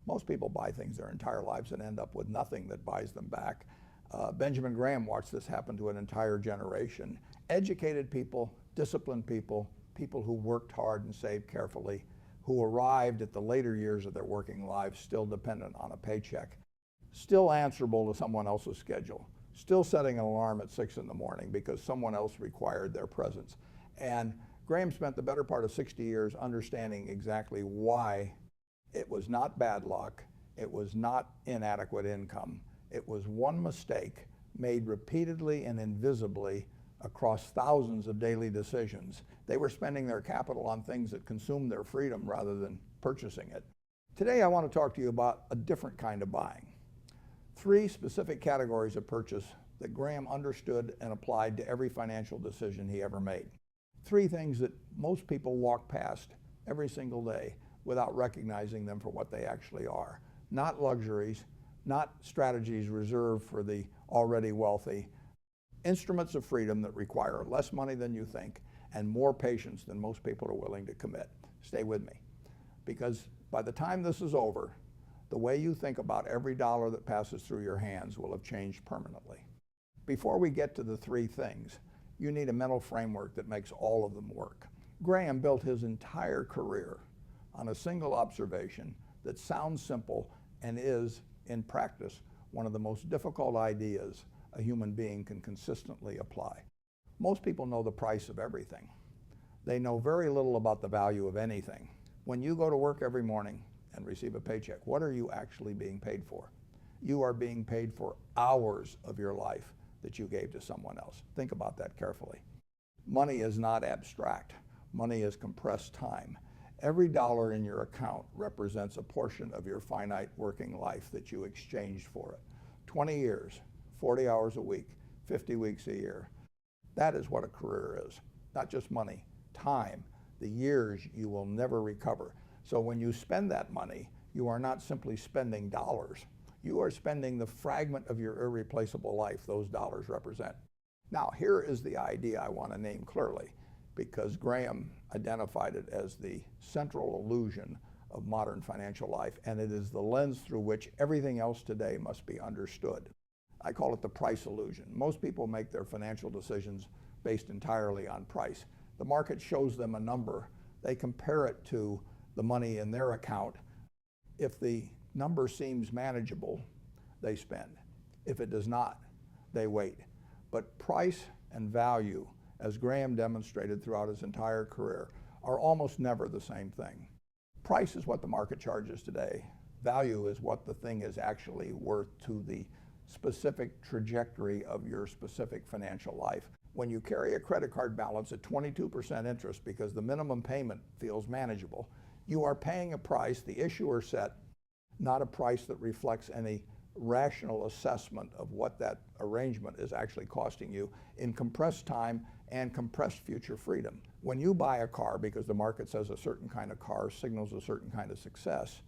Most people buy things their entire lives and end up with nothing that buys them back. Benjamin Graham watched this happen to an entire generation. Educated people, disciplined people, people who worked hard and saved carefully, who arrived at the later years of their working lives still dependent on a paycheck, still answerable to someone else's schedule, still setting an alarm at 6 in the morning because someone else required their presence. And Graham spent the better part of 60 years understanding exactly why it was not bad luck, it was not inadequate income, it was one mistake made repeatedly and invisibly across thousands of daily decisions. They were spending their capital on things that consumed their freedom rather than purchasing it. Today I want to talk to you about a different kind of buying. 3 specific categories of purchase that Graham understood and applied to every financial decision he ever made. 3 things that most people walk past every single day without recognizing them for what they actually are. Not luxuries, not strategies reserved for the already wealthy, instruments of freedom that require less money than you think and more patience than most people are willing to commit. Stay with me, because by the time this is over, the way you think about every dollar that passes through your hands will have changed permanently. Before we get to the 3 things, you need a mental framework that makes all of them work. Graham built his entire career on a single observation that sounds simple and is, in practice, one of the most difficult ideas a human being can consistently apply. Most people know the price of everything. They know very little about the value of anything. When you go to work every morning and receive a paycheck, what are you actually being paid for? You are being paid for hours of your life that you gave to someone else. Think about that carefully. Money is not abstract. Money is compressed time. Every dollar in your account represents a portion of your finite working life that you exchanged for it. 20 years, 40 hours a week, 50 weeks a year. That is what a career is. Not just money, time, the years you will never recover. So when you spend that money, you are not simply spending dollars. You are spending the fragment of your irreplaceable life those dollars represent. Now, here is the idea I want to name clearly, because Graham identified it as the central illusion of modern financial life, and it is the lens through which everything else today must be understood. I call it the price illusion. Most people make their financial decisions based entirely on price. The market shows them a number. They compare it to the money in their account. If the number seems manageable, they spend. If it does not, they wait. But price and value, as Graham demonstrated throughout his entire career, are almost never the same thing. Price is what the market charges today. Value is what the thing is actually worth to the specific trajectory of your specific financial life. When you carry a credit card balance at 22% interest because the minimum payment feels manageable, you are paying a price the issuer set, not a price that reflects any rational assessment of what that arrangement is actually costing you in compressed time and compressed future freedom. When you buy a car because the market says a certain kind of car signals a certain kind of success,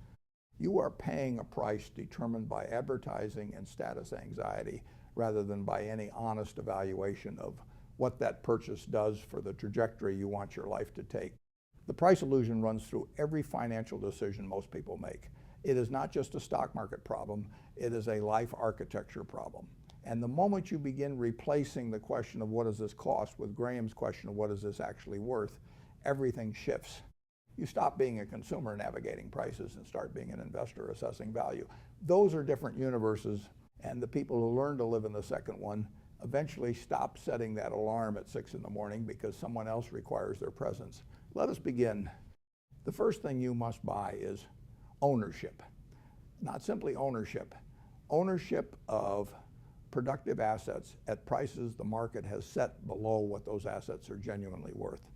you are paying a price determined by advertising and status anxiety rather than by any honest evaluation of what that purchase does for the trajectory you want your life to take. The price illusion runs through every financial decision most people make. It is not just a stock market problem, it is a life architecture problem. And the moment you begin replacing the question of what does this cost with Graham's question of what is this actually worth, everything shifts. You stop being a consumer navigating prices and start being an investor assessing value. Those are different universes, and the people who learn to live in the second one eventually stop setting that alarm at 6 in the morning because someone else requires their presence. Let us begin. The first thing you must buy is ownership. Not simply ownership. Ownership of productive assets at prices the market has set below what those assets are genuinely worth.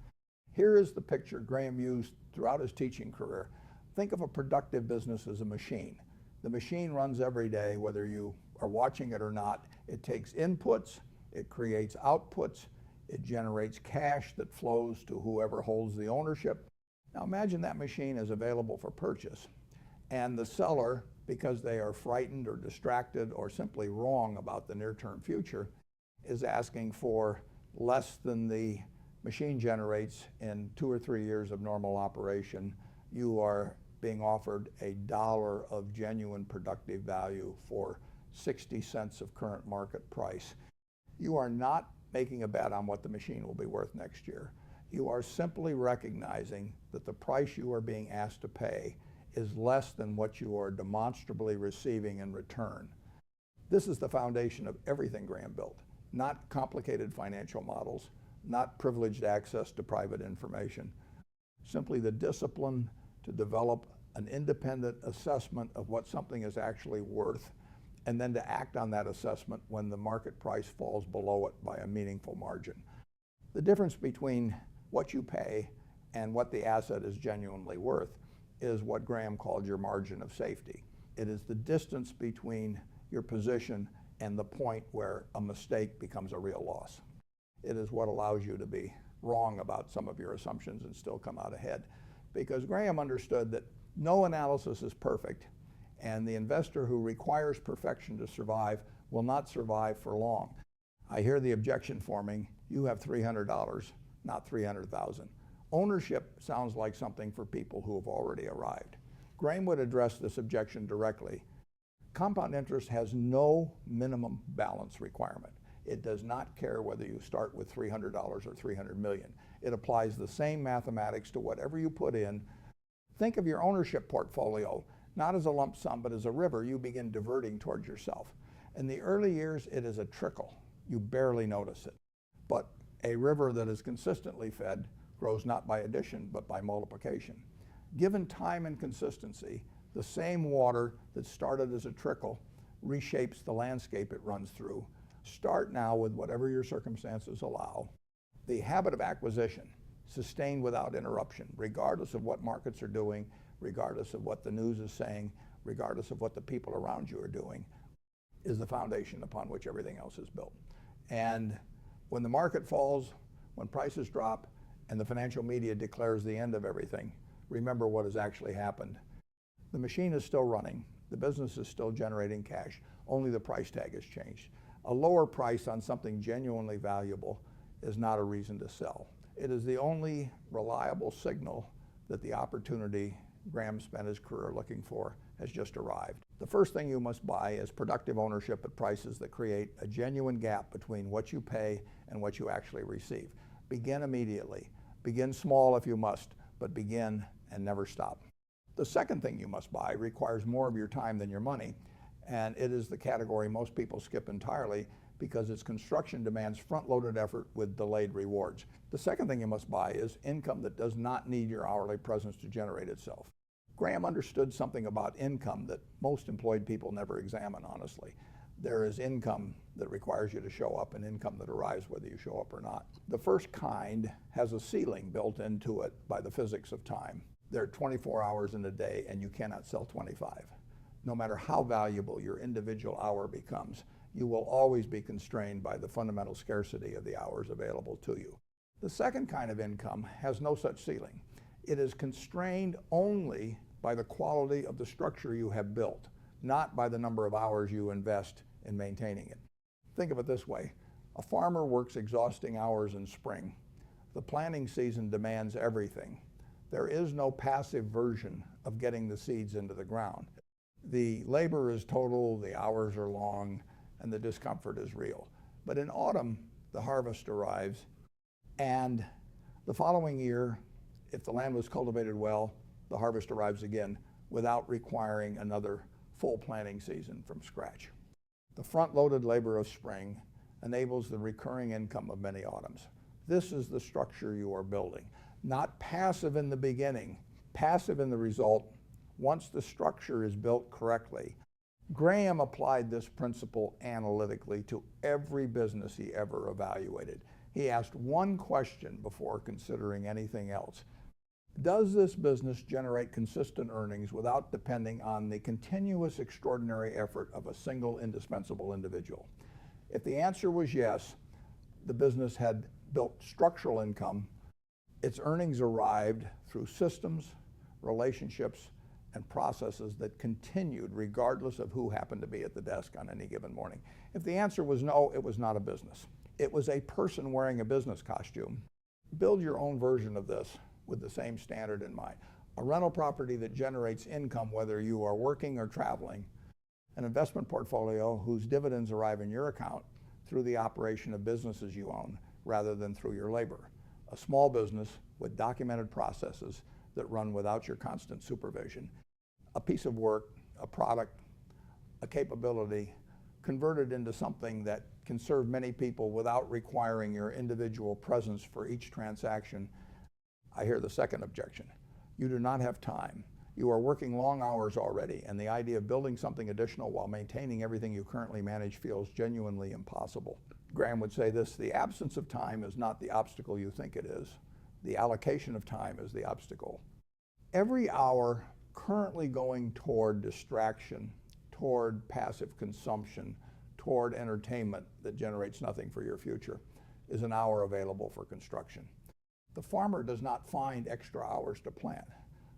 Here is the picture Graham used throughout his teaching career. Think of a productive business as a machine. The machine runs every day, whether you are watching it or not. It takes inputs, it creates outputs, it generates cash that flows to whoever holds the ownership. Now imagine that machine is available for purchase, and the seller, because they are frightened or distracted or simply wrong about the near-term future, is asking for less than the machine generates in 2 or 3 years of normal operation. You are being offered $1 of genuine productive value for 60 cents of current market price. You are not making a bet on what the machine will be worth next year. You are simply recognizing that the price you are being asked to pay is less than what you are demonstrably receiving in return. This is the foundation of everything Graham built, not complicated financial models, not privileged access to private information, simply the discipline to develop an independent assessment of what something is actually worth, and then to act on that assessment when the market price falls below it by a meaningful margin. The difference between what you pay and what the asset is genuinely worth is what Graham called your margin of safety. It is the distance between your position and the point where a mistake becomes a real loss. It is what allows you to be wrong about some of your assumptions and still come out ahead. Because Graham understood that no analysis is perfect, and the investor who requires perfection to survive will not survive for long. I hear the objection forming, you have $300, not $300,000. Ownership sounds like something for people who have already arrived. Graham would address this objection directly. Compound interest has no minimum balance requirement. It does not care whether you start with $300 or 300 million. It applies the same mathematics to whatever you put in. Think of your ownership portfolio not as a lump sum, but as a river you begin diverting towards yourself. In the early years, it is a trickle. You barely notice it. But a river that is consistently fed grows not by addition, but by multiplication. Given time and consistency, the same water that started as a trickle reshapes the landscape it runs through. Start now with whatever your circumstances allow. The habit of acquisition, sustained without interruption, regardless of what markets are doing, regardless of what the news is saying, regardless of what the people around you are doing, is the foundation upon which everything else is built. And when the market falls, when prices drop, and the financial media declares the end of everything, remember what has actually happened. The machine is still running. The business is still generating cash. Only the price tag has changed. A lower price on something genuinely valuable is not a reason to sell. It is the only reliable signal that the opportunity Graham spent his career looking for has just arrived. The first thing you must buy is productive ownership at prices that create a genuine gap between what you pay and what you actually receive. Begin immediately. Begin small if you must, but begin and never stop. The second thing you must buy requires more of your time than your money, and it is the category most people skip entirely because its construction demands front-loaded effort with delayed rewards. The second thing you must buy is income that does not need your hourly presence to generate itself. Graham understood something about income that most employed people never examine honestly. There is income that requires you to show up and income that arrives whether you show up or not. The first kind has a ceiling built into it by the physics of time. There are 24 hours in a day and you cannot sell 25. No matter how valuable your individual hour becomes, you will always be constrained by the fundamental scarcity of the hours available to you. The second kind of income has no such ceiling. It is constrained only by the quality of the structure you have built, not by the number of hours you invest in maintaining it. Think of it this way. A farmer works exhausting hours in spring. The planting season demands everything. There is no passive version of getting the seeds into the ground. The labor is total, the hours are long, and the discomfort is real. But in autumn, the harvest arrives, and the following year, if the land was cultivated well, the harvest arrives again without requiring another full planting season from scratch. The front-loaded labor of spring enables the recurring income of many autumns. This is the structure you are building. Not passive in the beginning, passive in the result once the structure is built correctly. Graham applied this principle analytically to every business he ever evaluated. He asked one question before considering anything else. Does this business generate consistent earnings without depending on the continuous extraordinary effort of a single indispensable individual? If the answer was yes, the business had built structural income. Its earnings arrived through systems, relationships, and processes that continued regardless of who happened to be at the desk on any given morning. If the answer was no, it was not a business. It was a person wearing a business costume. Build your own version of this with the same standard in mind. a rental property that generates income whether you are working or traveling, an investment portfolio whose dividends arrive in your account through the operation of businesses you own rather than through your labor, a small business with documented processes that run without your constant supervision, a piece of work, a product, a capability converted into something that can serve many people without requiring your individual presence for each transaction. I hear the second objection. You do not have time. You are working long hours already, and the idea of building something additional while maintaining everything you currently manage feels genuinely impossible. Graham would say this: the absence of time is not the obstacle you think it is. The allocation of time is the obstacle. Every hour currently going toward distraction, toward passive consumption, toward entertainment that generates nothing for your future is an hour available for construction. The farmer does not find extra hours to plant.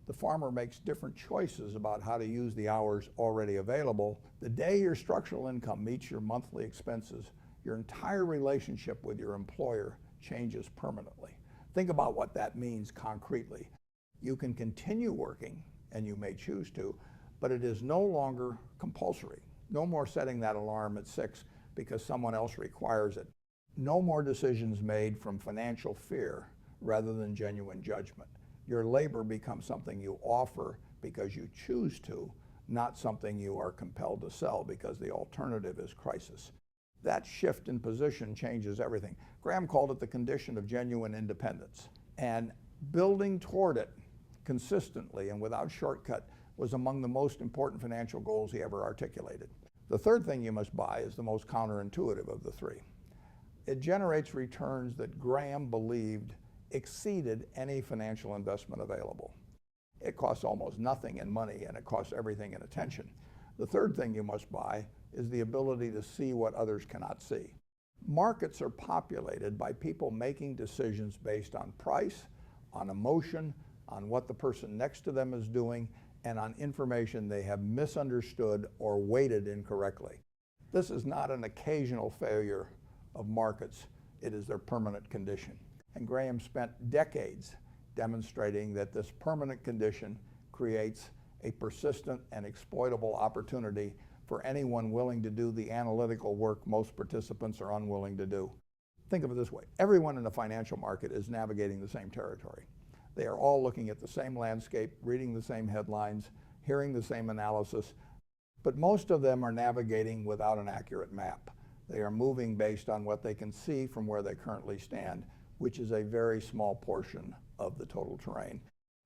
The farmer makes different choices about how to use the hours already available. The day your structural income meets your monthly expenses, your entire relationship with your employer changes permanently. Think about what that means concretely. You can continue working, and you may choose to, but it is no longer compulsory. No more setting that alarm at 6 because someone else requires it. No more decisions made from financial fear rather than genuine judgment. Your labor becomes something you offer because you choose to, not something you are compelled to sell because the alternative is crisis. That shift in position changes everything. Graham called it the condition of genuine independence. And building toward it consistently and without shortcut was among the most important financial goals he ever articulated. The third thing you must buy is the most counterintuitive of the three. It generates returns that Graham believed exceeded any financial investment available. It costs almost nothing in money, and it costs everything in attention. The third thing you must buy is the ability to see what others cannot see. Markets are populated by people making decisions based on price, on emotion, on what the person next to them is doing, and on information they have misunderstood or weighted incorrectly. This is not an occasional failure of markets, it is their permanent condition. And Graham spent decades demonstrating that this permanent condition creates a persistent and exploitable opportunity for anyone willing to do the analytical work most participants are unwilling to do. Think of it this way: everyone in the financial market is navigating the same territory. They are all looking at the same landscape, reading the same headlines, hearing the same analysis, but most of them are navigating without an accurate map. They are moving based on what they can see from where they currently stand, which is a very small portion of the total terrain.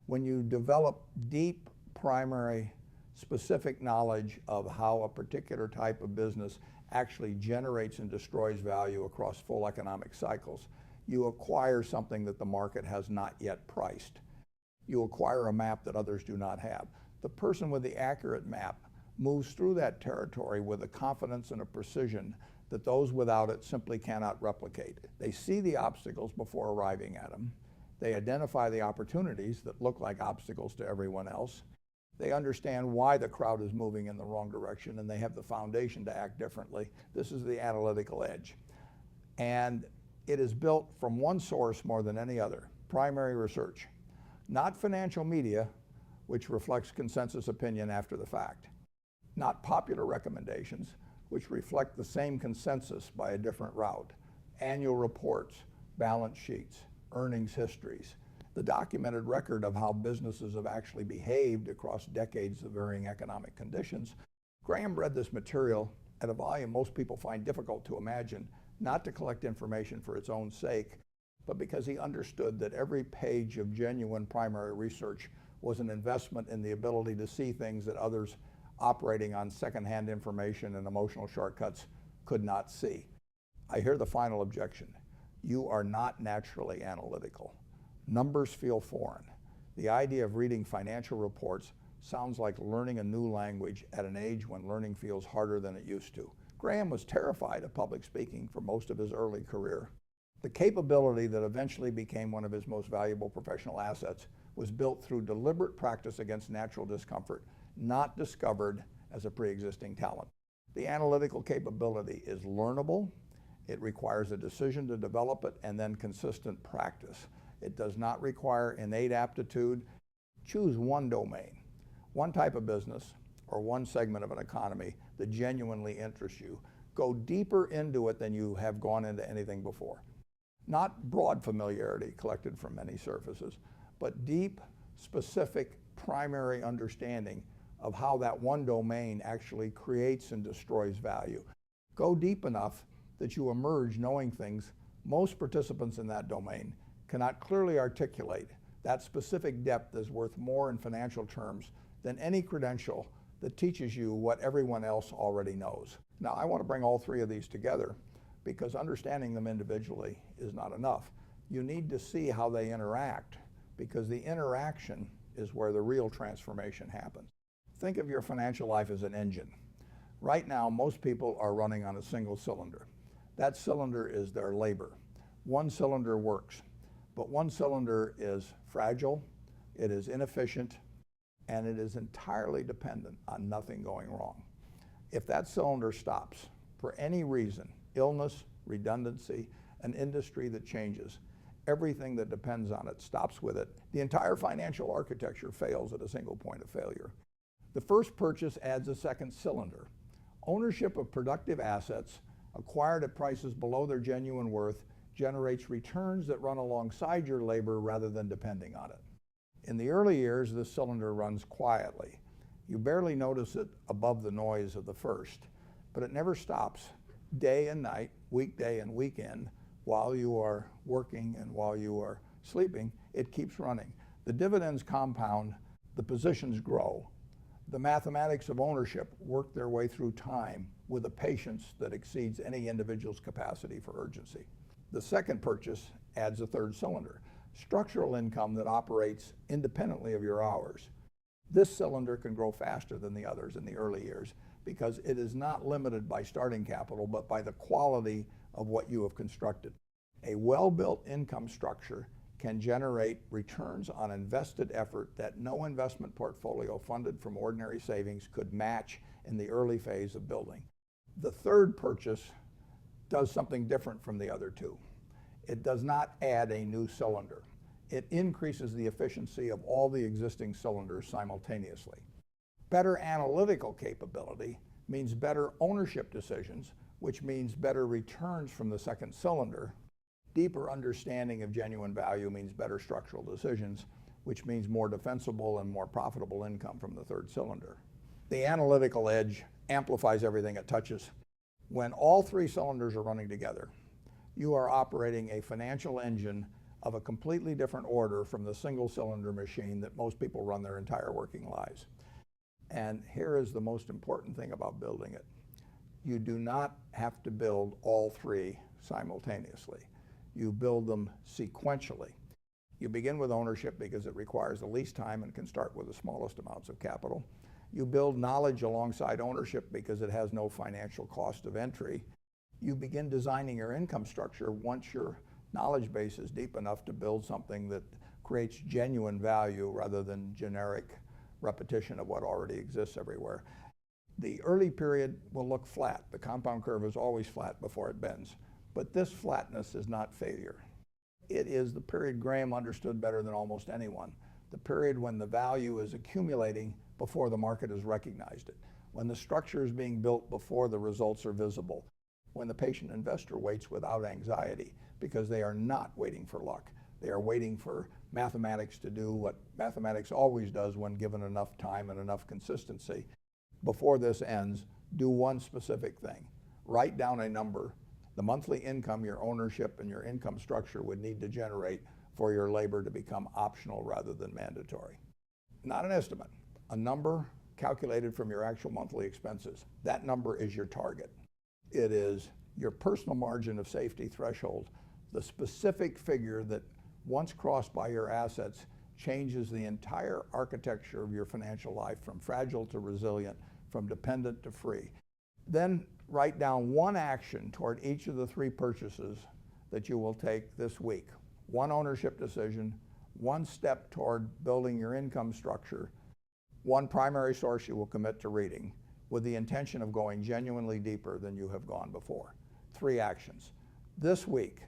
When you develop deep, primary, specific knowledge of how a particular type of business actually generates and destroys value across full economic cycles, you acquire something that the market has not yet priced. You acquire a map that others do not have. The person with the accurate map moves through that territory with a confidence and a precision that those without it simply cannot replicate. They see the obstacles before arriving at them. They identify the opportunities that look like obstacles to everyone else. They understand why the crowd is moving in the wrong direction, and they have the foundation to act differently. This is the analytical edge. And it is built from one source more than any other: primary research. Not financial media, which reflects consensus opinion after the fact. Not popular recommendations, which reflect the same consensus by a different route. Annual reports, balance sheets, earnings histories, the documented record of how businesses have actually behaved across decades of varying economic conditions. Graham read this material at a volume most people find difficult to imagine, not to collect information for its own sake, but because he understood that every page of genuine primary research was an investment in the ability to see things that others operating on secondhand information and emotional shortcuts could not see. I hear the final objection. You are not naturally analytical. Numbers feel foreign. The idea of reading financial reports sounds like learning a new language at an age when learning feels harder than it used to. Graham was terrified of public speaking for most of his early career. The capability that eventually became one of his most valuable professional assets was built through deliberate practice against natural discomfort, not discovered as a pre-existing talent. The analytical capability is learnable. It requires a decision to develop it and then consistent practice. It does not require innate aptitude. Choose one domain, one type of business, or one segment of an economy that genuinely interests you. Go deeper into it than you have gone into anything before. Not broad familiarity collected from many surfaces, but deep, specific, primary understanding of how that one domain actually creates and destroys value. Go deep enough that you emerge knowing things most participants in that domain cannot clearly articulate. That specific depth is worth more in financial terms than any credential that teaches you what everyone else already knows. Now, I want to bring all three of these together because understanding them individually is not enough. You need to see how they interact, because the interaction is where the real transformation happens. Think of your financial life as an engine. Right now, most people are running on a single cylinder. That cylinder is their labor. One cylinder works, but one cylinder is fragile, it is inefficient, and it is entirely dependent on nothing going wrong. If that cylinder stops for any reason, illness, redundancy, an industry that changes, everything that depends on it stops with it. The entire financial architecture fails at a single point of failure. The first purchase adds a second cylinder. Ownership of productive assets acquired at prices below their genuine worth generates returns that run alongside your labor rather than depending on it. In the early years, this cylinder runs quietly. You barely notice it above the noise of the first, but it never stops. Day and night, weekday and weekend, while you are working and while you are sleeping, it keeps running. The dividends compound, the positions grow. The mathematics of ownership work their way through time with a patience that exceeds any individual's capacity for urgency. The second purchase adds a third cylinder, structural income that operates independently of your hours. This cylinder can grow faster than the others in the early years because it is not limited by starting capital, but by the quality of what you have constructed. A well-built income structure can generate returns on invested effort that no investment portfolio funded from ordinary savings could match in the early phase of building. The third purchase does something different from the other two. It does not add a new cylinder. It increases the efficiency of all the existing cylinders simultaneously. Better analytical capability means better ownership decisions, which means better returns from the second cylinder. Deeper understanding of genuine value means better structural decisions, which means more defensible and more profitable income from the third cylinder. The analytical edge amplifies everything it touches. When all three cylinders are running together, you are operating a financial engine of a completely different order from the single cylinder machine that most people run their entire working lives. And here is the most important thing about building it. You do not have to build all three simultaneously. You build them sequentially. You begin with ownership because it requires the least time and can start with the smallest amounts of capital. You build knowledge alongside ownership because it has no financial cost of entry. You begin designing your income structure once your knowledge base is deep enough to build something that creates genuine value rather than generic repetition of what already exists everywhere. The early period will look flat. The compound curve is always flat before it bends. But this flatness is not failure. It is the period Graham understood better than almost anyone, the period when the value is accumulating before the market has recognized it, when the structure is being built before the results are visible, when the patient investor waits without anxiety because they are not waiting for luck. They are waiting for mathematics to do what mathematics always does when given enough time and enough consistency. Before this ends, do one specific thing. Write down a number, the monthly income your ownership and your income structure would need to generate for your labor to become optional rather than mandatory. Not an estimate, a number calculated from your actual monthly expenses. That number is your target. It is your personal margin of safety threshold, the specific figure that once crossed by your assets changes the entire architecture of your financial life from fragile to resilient, from dependent to free. Then write down one action toward each of the three purchases that you will take this week. One ownership decision, one step toward building your income structure, one primary source you will commit to reading with the intention of going genuinely deeper than you have gone before. 3 actions. This week,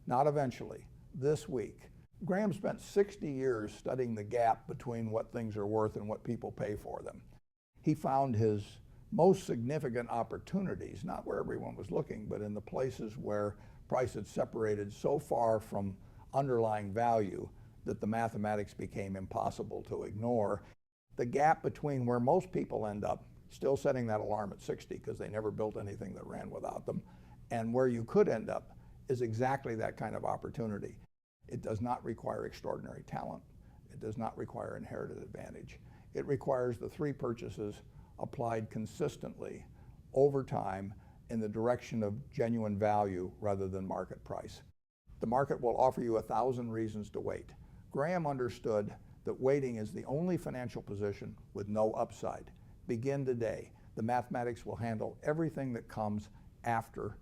not eventually, this week, Graham spent 60 years studying the gap between what things are worth and what people pay for them. He found his most significant opportunities, not where everyone was looking, but in the places where price had separated so far from underlying value that the mathematics became impossible to ignore. The gap between where most people end up, still setting that alarm at 60 because they never built anything that ran without them, and where you could end up is exactly that kind of opportunity. It does not require extraordinary talent. It does not require inherited advantage. It requires the three purchases applied consistently over time in the direction of genuine value rather than market price. The market will offer you 1,000 reasons to wait. Graham understood that waiting is the only financial position with no upside. Begin today. The mathematics will handle everything that comes after